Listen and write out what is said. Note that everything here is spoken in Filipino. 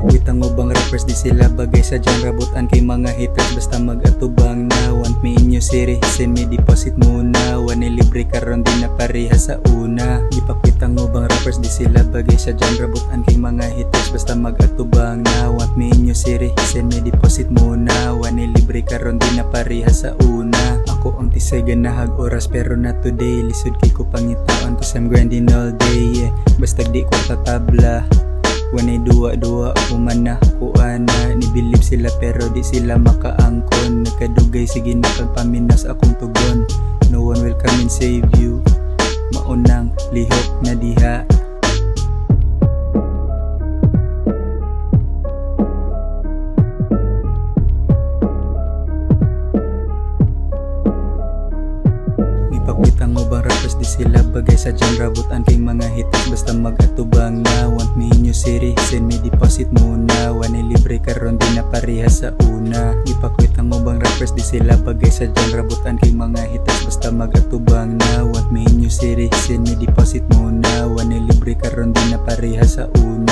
Ipakwitang ubang rappers di sila bagay sa genre, butan kay mga haters basta mag-atubang na. Want me in your city, send me deposit muna. Wane libre karon di na pareha sa una. Ipakwitang ubang rappers di sila bagay sa genre, butan kay mga haters basta mag-atubang na. Want me in your city, send me deposit muna. Wane libre karon di na pareha sa una. Ako ang tisay ganahag oras pero not today. Lisod kay ko pangitaon cause I'm grinding all day, yeah. Basta di ko tatabla. Wanay duwa-duwa ako man na kuana. Nibilib sila pero di sila makaangkon. Nagkadugay sige nakagpaminas akong tugon. No one will come and save you. Maunang lihok na diha. Ipakwitang ubang rappers di sila bagay sa genre, butan kay mga haters basta mag-atubang na. Want me in your city, send me deposit muna. Wane libre karon di na pareha sa una. Ipakwitang ubang rappers di sila bagay sa genre, butan kay mga haters basta mag-atubang na. Want me in your city, send me deposit muna. Wane libre karon di na pareha sa una.